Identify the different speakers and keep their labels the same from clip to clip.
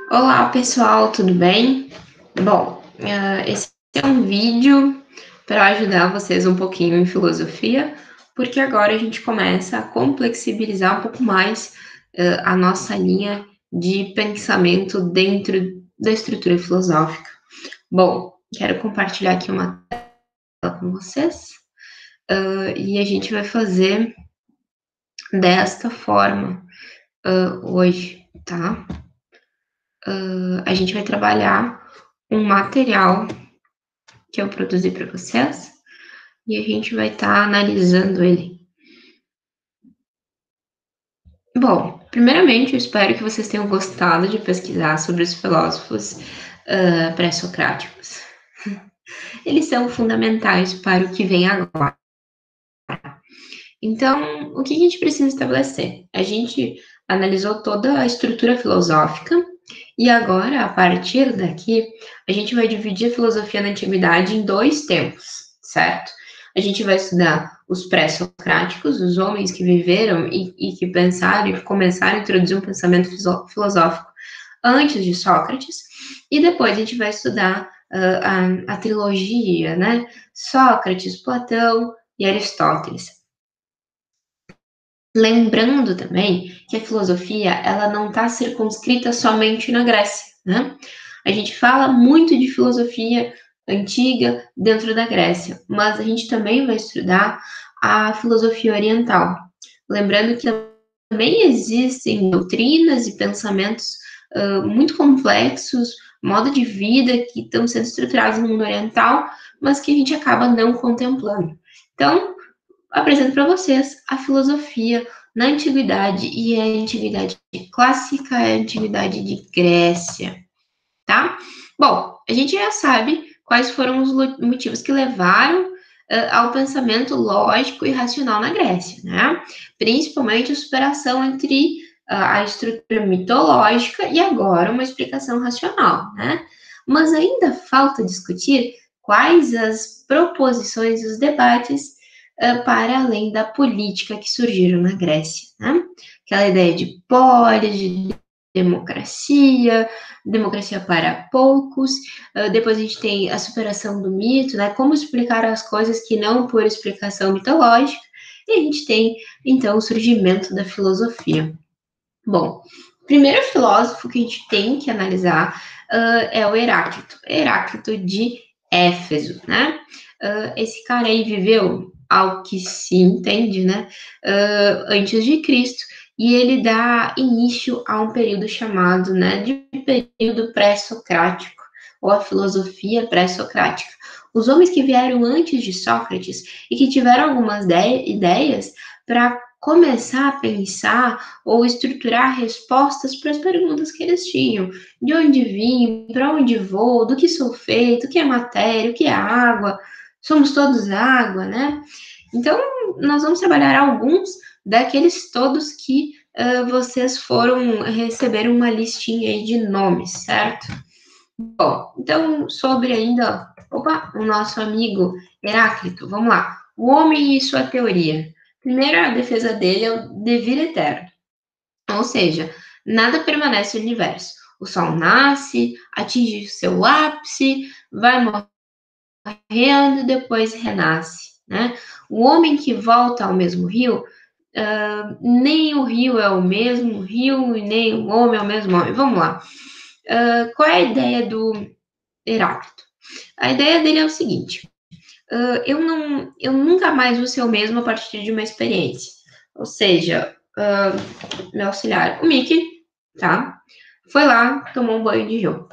Speaker 1: Olá, pessoal, tudo bem? Bom, esse é um vídeo para ajudar vocês um pouquinho em filosofia, porque agora a gente começa a complexibilizar um pouco mais a nossa linha de pensamento dentro da estrutura filosófica. Bom, quero compartilhar aqui uma tela com vocês e a gente vai fazer desta forma hoje, tá? A gente vai trabalhar um material que eu produzi para vocês e a gente vai estar analisando ele. Bom, primeiramente, eu espero que vocês tenham gostado de pesquisar sobre os filósofos pré-socráticos. Eles são fundamentais para o que vem agora. Então, o que a gente precisa estabelecer? A gente analisou toda a estrutura filosófica e agora, a partir daqui, a gente vai dividir a filosofia na antiguidade em dois tempos, certo? A gente vai estudar os pré-socráticos, os homens que viveram e que pensaram e começaram a introduzir um pensamento filosófico antes de Sócrates, e depois a gente vai estudar a trilogia, né? Sócrates, Platão e Aristóteles. Lembrando também que a filosofia ela não está circunscrita somente na Grécia, né? A gente fala muito de filosofia antiga dentro da Grécia, mas a gente também vai estudar a filosofia oriental. Lembrando que também existem doutrinas e pensamentos muito complexos, modo de vida que estão sendo estruturados no mundo oriental, mas que a gente acaba não contemplando. Então, apresento para vocês a filosofia na antiguidade, e é a antiguidade clássica, é a antiguidade de Grécia, tá? Bom, a gente já sabe quais foram os motivos que levaram ao pensamento lógico e racional na Grécia, né? Principalmente a superação entre a estrutura mitológica e agora uma explicação racional, né? Mas ainda falta discutir quais as proposições e os debates para além da política que surgiram na Grécia, né? Aquela ideia de polis, de democracia, democracia para poucos. Depois a gente tem a superação do mito, né? Como explicar as coisas que não por explicação mitológica. E a gente tem, então, o surgimento da filosofia. Bom, o primeiro filósofo que a gente tem que analisar é o Heráclito de Éfeso, né? Esse cara aí viveu ao que se entende, né? Antes de Cristo, e ele dá início a um período chamado, né, de período pré-socrático, ou a filosofia pré-socrática. Os homens que vieram antes de Sócrates e que tiveram algumas ideias para começar a pensar ou estruturar respostas para as perguntas que eles tinham. De onde vim, para onde vou, do que sou feito, o que é matéria, o que é água, somos todos água, né? Então, nós vamos trabalhar alguns daqueles todos que vocês foram receber uma listinha aí de nomes, certo? Bom, então, sobre ainda, o nosso amigo Heráclito, vamos lá. O homem e sua teoria. Primeira defesa dele é o devir eterno, ou seja, nada permanece no universo. O sol nasce, atinge seu ápice, vai morrendo e depois renasce, né? O homem que volta ao mesmo rio, nem o rio é o mesmo rio e nem o homem é o mesmo homem. Vamos lá. Qual é a ideia do Heráclito? A ideia dele é o seguinte: eu nunca mais vou ser o mesmo a partir de uma experiência. Ou seja, meu auxiliar, o Mickey, tá? Foi lá, tomou um banho de rio.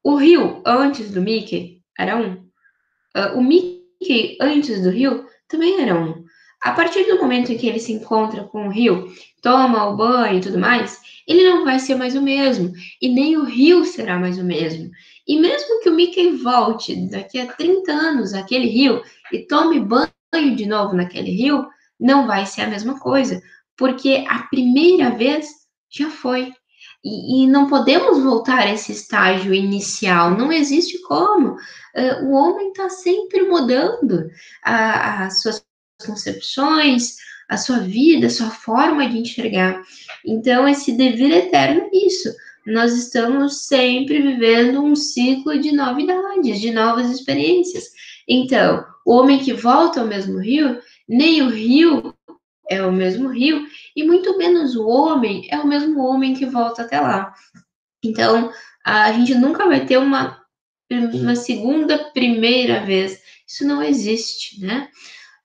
Speaker 1: O rio, antes do Mickey, era um. O Mickey, antes do rio, também era um. A partir do momento em que ele se encontra com o rio, toma o banho e tudo mais, ele não vai ser mais o mesmo. E nem o rio será mais o mesmo. E mesmo que o Mickey volte daqui a 30 anos àquele rio e tome banho de novo naquele rio, não vai ser a mesma coisa. Porque a primeira vez já foi. E não podemos voltar a esse estágio inicial, não existe como. O homem está sempre mudando as suas concepções, a sua vida, a sua forma de enxergar. Então, esse dever eterno é isso. nós estamos sempre vivendo um ciclo de novidades, de novas experiências. Então, o homem que volta ao mesmo rio, nem o rio é o mesmo rio, e muito menos o homem é o mesmo homem que volta até lá. Então, a gente nunca vai ter uma segunda primeira vez. Isso não existe, né?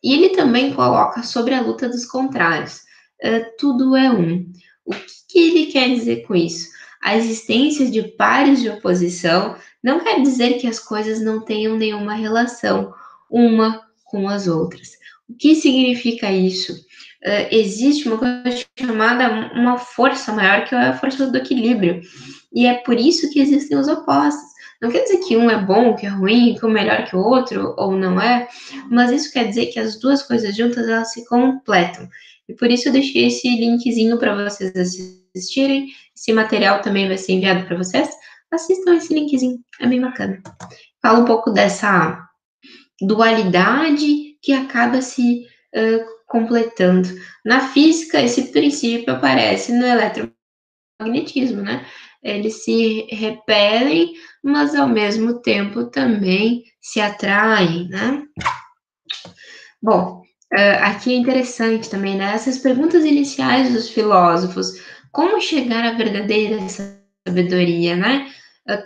Speaker 1: E ele também coloca sobre a luta dos contrários. Tudo é um. O que ele quer dizer com isso? A existência de pares de oposição não quer dizer que as coisas não tenham nenhuma relação uma com as outras. O que significa isso? Existe uma coisa chamada uma força maior, que é a força do equilíbrio. E é por isso que existem os opostos. Não quer dizer que um é bom, que é ruim, que um é melhor que o outro, ou não é, mas isso quer dizer que as duas coisas juntas, elas se completam. E por isso eu deixei esse linkzinho para vocês assistirem. Esse material também vai ser enviado para vocês. Assistam esse linkzinho, é bem bacana. Fala um pouco dessa dualidade que acaba se completando. Na física, esse princípio aparece no eletromagnetismo, né? Eles se repelem, mas ao mesmo tempo também se atraem, né? Bom, aqui é interessante também, né? Essas perguntas iniciais dos filósofos, como chegar à verdadeira sabedoria, né?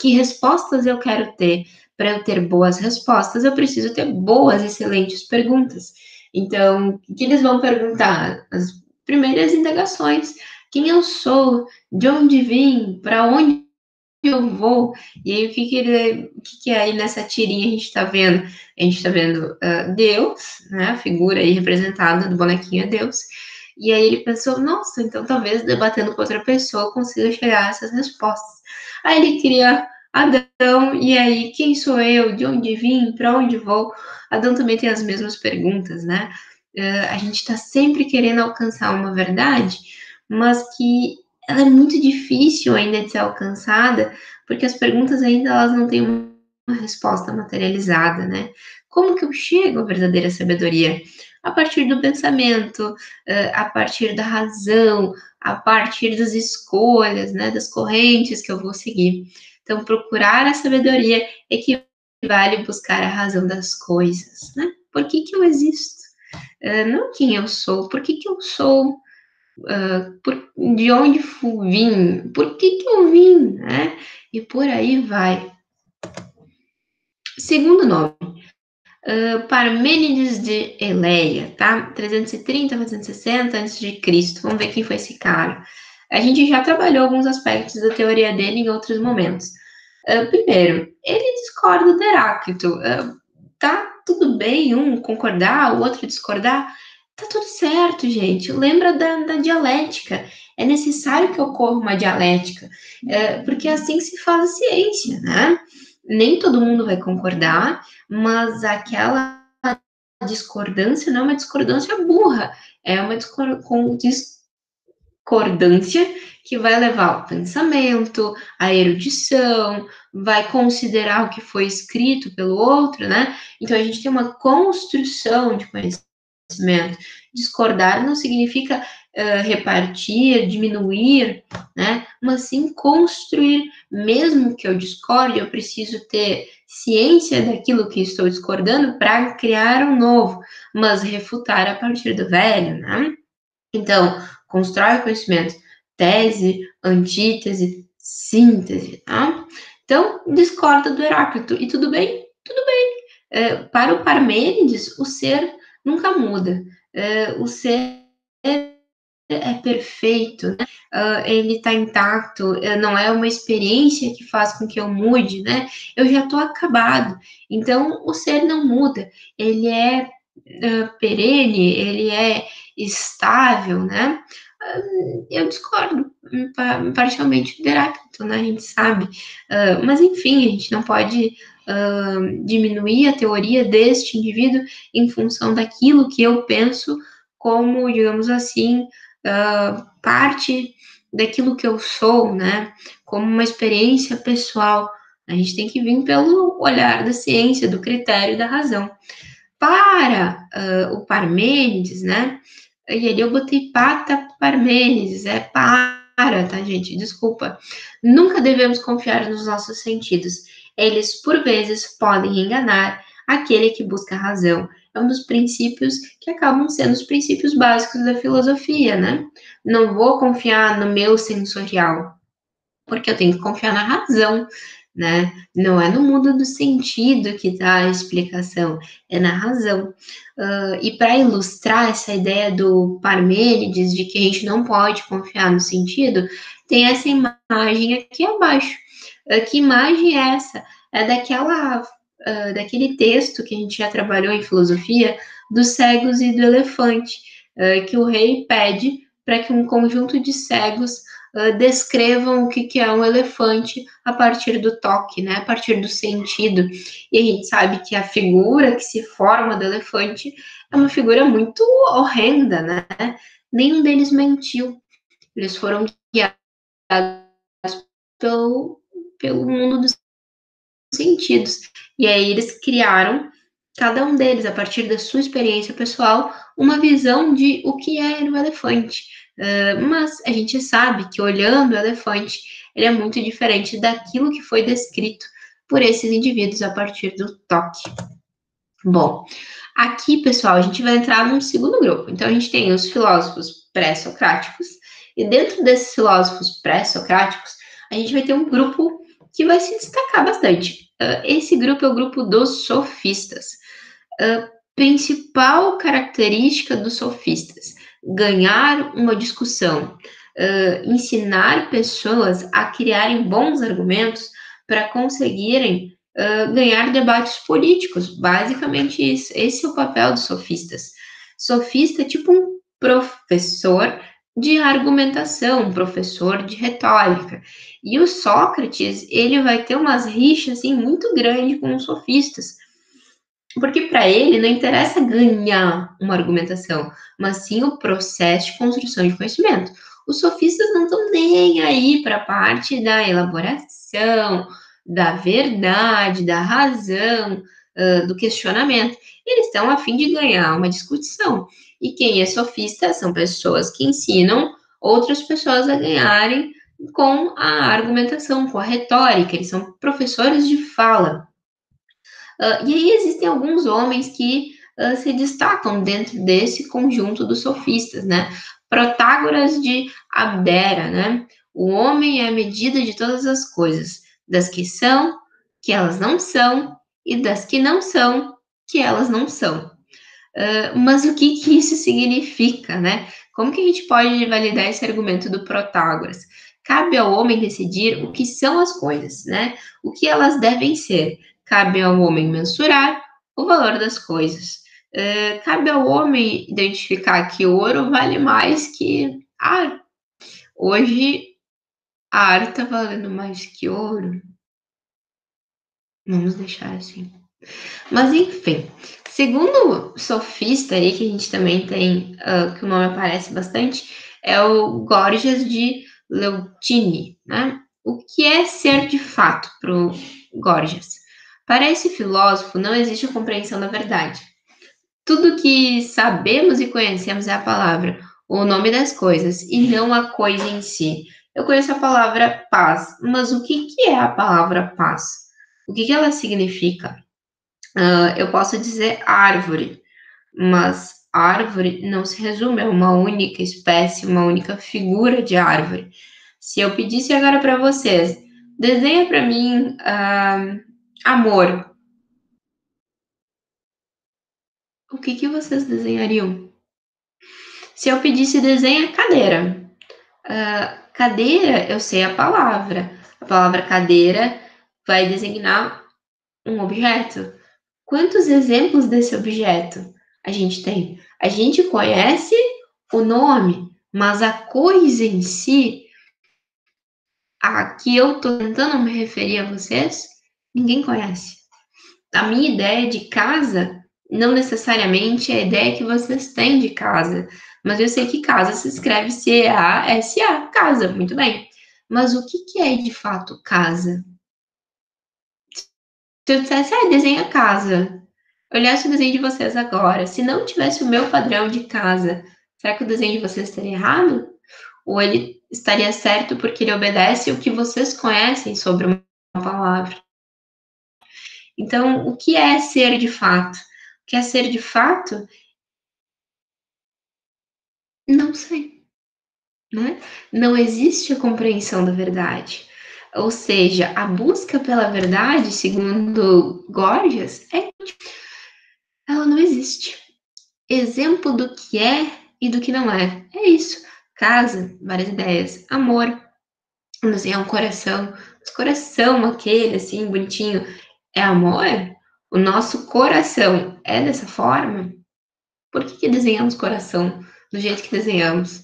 Speaker 1: Que respostas eu quero ter? Para eu ter boas respostas, eu preciso ter boas, excelentes perguntas. Então, o que eles vão perguntar? As primeiras indagações: quem eu sou? De onde vim? Para onde eu vou? E aí, o que aí nessa tirinha a gente está vendo? A gente está vendo Deus, né? A figura aí representada do bonequinho é Deus. E aí ele pensou, nossa, então talvez debatendo com outra pessoa eu consiga chegar a essas respostas. Aí ele cria Adão, e aí, quem sou eu? De onde vim? Para onde vou? Adão também tem as mesmas perguntas, né? A gente está sempre querendo alcançar uma verdade, mas que ela é muito difícil ainda de ser alcançada, porque as perguntas ainda elas não têm uma resposta materializada, né? Como que eu chego à verdadeira sabedoria? A partir do pensamento, a partir da razão, a partir das escolhas, né, das correntes que eu vou seguir. Então, procurar a sabedoria equivale a buscar a razão das coisas, né? Por que que eu existo? Não quem eu sou, por que que eu sou? De onde vim? Por que que eu vim, né? E por aí vai. Segundo nome, Parmênides de Eleia, tá? 330 a 460 a.C. Vamos ver quem foi esse cara. A gente já trabalhou alguns aspectos da teoria dele em outros momentos. Primeiro, ele discorda do Heráclito. Tá tudo bem um concordar, o outro discordar? Tá tudo certo, gente. Lembra da dialética. É necessário que ocorra uma dialética, porque assim se faz a ciência, né? Nem todo mundo vai concordar, mas aquela discordância não é uma discordância burra, é uma discordância que vai levar ao pensamento, à erudição, vai considerar o que foi escrito pelo outro, né? Então a gente tem uma construção de conhecimento. Discordar não significa repartir, diminuir, né? Mas sim construir. Mesmo que eu discorde, eu preciso ter ciência daquilo que estou discordando para criar um novo, mas refutar a partir do velho, né? Então, constrói o conhecimento, tese, antítese, síntese, tá? Então, discorda do Heráclito. E tudo bem? Tudo bem. Para o Parmênides, o ser nunca muda. O ser é perfeito, né? Ele está intacto, não é uma experiência que faz com que eu mude, né? Eu já estou acabado. Então, o ser não muda. Ele é perene, ele é estável, né? Eu discordo parcialmente do Heráclito, né? A gente sabe. Mas, enfim, a gente não pode diminuir a teoria deste indivíduo em função daquilo que eu penso como, digamos assim, parte daquilo que eu sou, né? Como uma experiência pessoal. A gente tem que vir pelo olhar da ciência, do critério da razão. Para o Parmênides, né? E ali eu botei pata Parmênides, para tá, gente? Desculpa. Nunca devemos confiar nos nossos sentidos. Eles, por vezes, podem enganar aquele que busca a razão. É um dos princípios que acabam sendo os princípios básicos da filosofia, né? Não vou confiar no meu sensorial, porque eu tenho que confiar na razão, né? Não é no mundo do sentido que está a explicação, é na razão. E para ilustrar essa ideia do Parmênides de que a gente não pode confiar no sentido, tem essa imagem aqui abaixo. Que imagem é essa? É daquele texto que a gente já trabalhou em filosofia, dos cegos e do elefante, que o rei pede para que um conjunto de cegos descrevam o que é um elefante a partir do toque, né? A partir do sentido. E a gente sabe que a figura que se forma do elefante é uma figura muito horrenda, né? Nenhum deles mentiu. Eles foram guiados pelo mundo dos sentidos. E aí eles criaram, cada um deles, a partir da sua experiência pessoal, uma visão de o que era o elefante. Mas a gente sabe que olhando o elefante, ele é muito diferente daquilo que foi descrito por esses indivíduos a partir do toque. Bom, aqui, pessoal, a gente vai entrar num segundo grupo. Então, a gente tem os filósofos pré-socráticos, e dentro desses filósofos pré-socráticos, a gente vai ter um grupo que vai se destacar bastante. Esse grupo é o grupo dos sofistas. Principal característica dos sofistas: ganhar uma discussão, ensinar pessoas a criarem bons argumentos para conseguirem ganhar debates políticos. Basicamente isso. Esse é o papel dos sofistas. Sofista é tipo um professor de argumentação, um professor de retórica. E o Sócrates, ele vai ter umas rixas assim muito grandes com os sofistas, porque para ele não interessa ganhar uma argumentação, mas sim o processo de construção de conhecimento. Os sofistas não estão nem aí para a parte da elaboração, da verdade, da razão, do questionamento. Eles estão a fim de ganhar uma discussão. E quem é sofista são pessoas que ensinam outras pessoas a ganharem com a argumentação, com a retórica. Eles são professores de fala. E aí existem alguns homens que se destacam dentro desse conjunto dos sofistas, né? Protágoras de Abdera, né? O homem é a medida de todas as coisas, das que são, que elas não são, e das que não são, que elas não são. Mas o que isso significa, né? Como que a gente pode validar esse argumento do Protágoras? Cabe ao homem decidir o que são as coisas, né? O que elas devem ser. Cabe ao homem mensurar o valor das coisas. Cabe ao homem identificar que ouro vale mais que ar. Hoje, ar está valendo mais que ouro. Vamos deixar assim. Mas, enfim, segundo sofista aí, que a gente também tem, que o nome aparece bastante, é o Gorgias de Leontini, né? O que é ser de fato para o Gorgias? Para esse filósofo, não existe a compreensão da verdade. Tudo que sabemos e conhecemos é a palavra, o nome das coisas, e não a coisa em si. Eu conheço a palavra paz, mas o que é a palavra paz? O que ela significa? Eu posso dizer árvore, mas árvore não se resume a uma única espécie, uma única figura de árvore. Se eu pedisse agora para vocês, desenha para mim amor, o que vocês desenhariam? Se eu pedisse desenha cadeira, cadeira eu sei a palavra cadeira vai designar um objeto. Quantos exemplos desse objeto a gente tem? A gente conhece o nome, mas a coisa em si, a que eu estou tentando me referir a vocês, ninguém conhece. A minha ideia de casa não necessariamente é a ideia que vocês têm de casa, mas eu sei que casa se escreve C-A-S-A, casa, muito bem. Mas o que é de fato casa? Se eu dissesse, desenha casa, olhasse o desenho de vocês agora, se não tivesse o meu padrão de casa, será que o desenho de vocês estaria errado? Ou ele estaria certo porque ele obedece o que vocês conhecem sobre uma palavra. Então, o que é ser de fato? O que é ser de fato? Não sei, né? Não existe a compreensão da verdade. Ou seja, a busca pela verdade, segundo Gorgias, ela não existe. Exemplo do que é e do que não é. É isso. Casa, várias ideias. Amor, desenhar um coração. Esse coração, aquele assim, bonitinho, é amor? O nosso coração é dessa forma? Por que desenhamos coração do jeito que desenhamos?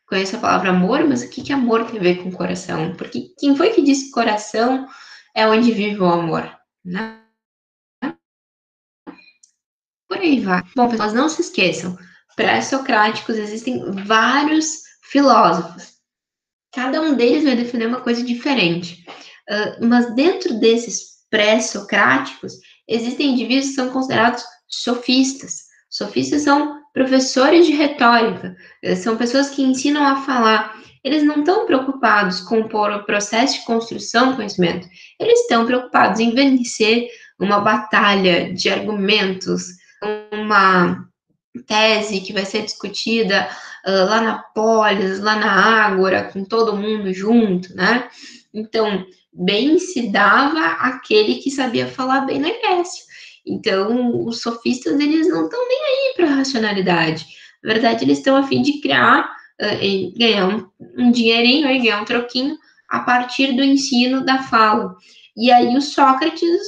Speaker 1: Conheço a palavra amor, mas o que amor tem a ver com coração? Porque quem foi que disse que coração é onde vive o amor? Né? Por aí vai. Bom, pessoal, não se esqueçam, pré-socráticos existem vários filósofos. Cada um deles vai defender uma coisa diferente. Mas dentro desses pré-socráticos, existem indivíduos que são considerados sofistas. Sofistas são professores de retórica, são pessoas que ensinam a falar. Eles não estão preocupados com o processo de construção do conhecimento, eles estão preocupados em vencer uma batalha de argumentos, uma tese que vai ser discutida lá na Polis, lá na Ágora, com todo mundo junto, né? Então, bem se dava aquele que sabia falar bem na Grécia. Então, os sofistas, eles não estão nem aí para a racionalidade. Na verdade, eles estão a fim de criar, ganhar um dinheirinho, ganhar um troquinho a partir do ensino da fala. E aí o Sócrates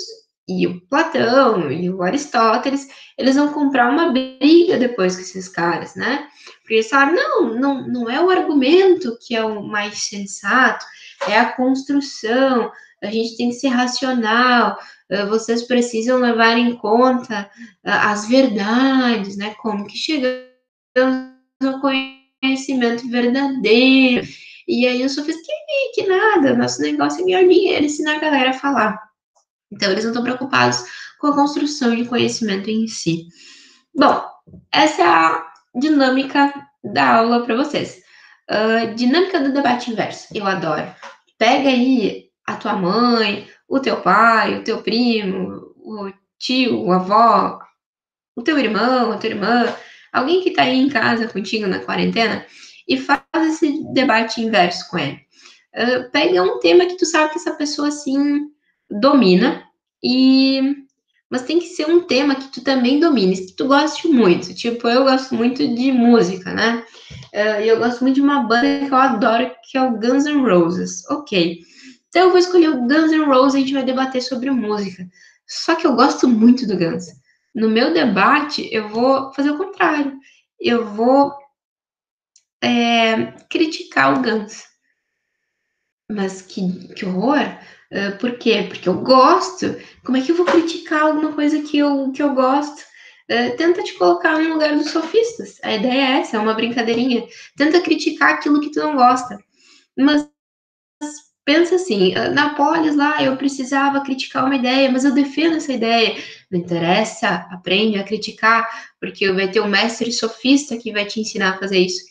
Speaker 1: e o Platão e o Aristóteles, eles vão comprar uma briga depois com esses caras, né? Porque eles falaram, não é o argumento que é o mais sensato, é a construção, a gente tem que ser racional, vocês precisam levar em conta as verdades, né? Como que chegamos ao conhecimento verdadeiro. E aí eu só fiz que nada, nosso negócio é ganhar dinheiro, ensinar a galera a falar. Então, eles não estão preocupados com a construção de conhecimento em si. Bom, essa é a dinâmica da aula para vocês. Dinâmica do debate inverso, eu adoro. Pega aí a tua mãe, o teu pai, o teu primo, o tio, a avó, o teu irmão, a tua irmã, alguém que está aí em casa contigo na quarentena e faz esse debate inverso com ele. Pega um tema que tu sabe que essa pessoa assim domina e mas tem que ser um tema que tu também domines, que tu goste muito. Tipo, eu gosto muito de música, né? E eu gosto muito de uma banda que eu adoro, que é o Guns N' Roses. Ok. Então eu vou escolher o Guns N' Roses e a gente vai debater sobre música. Só que eu gosto muito do Guns. No meu debate, eu vou fazer o contrário. Eu vou criticar o Guns. Mas que horror! Por quê? Porque eu gosto. Como é que eu vou criticar alguma coisa que eu gosto? Tenta te colocar no lugar dos sofistas. A ideia é essa, é uma brincadeirinha. Tenta criticar aquilo que tu não gosta. Mas pensa assim, na Polis lá eu precisava criticar uma ideia, mas eu defendo essa ideia. Não interessa, aprende a criticar, porque vai ter um mestre sofista que vai te ensinar a fazer isso.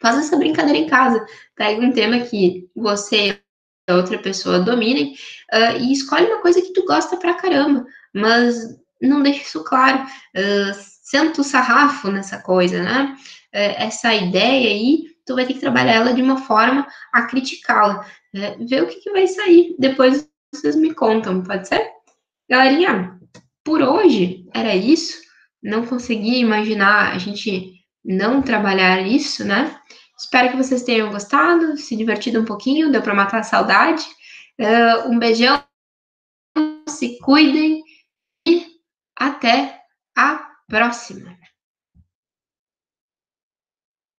Speaker 1: Faz essa brincadeira em casa. Pega um tema que você e a outra pessoa dominem e escolhe uma coisa que tu gosta pra caramba, mas não deixa isso claro. Senta o sarrafo nessa coisa, né? Essa ideia aí, tu vai ter que trabalhar ela de uma forma a criticá-la. Ver o que vai sair. Depois vocês me contam, pode ser? Galerinha, por hoje era isso. Não consegui imaginar a gente não trabalhar isso, né? Espero que vocês tenham gostado, se divertido um pouquinho, deu para matar a saudade. Um beijão, se cuidem e até a próxima!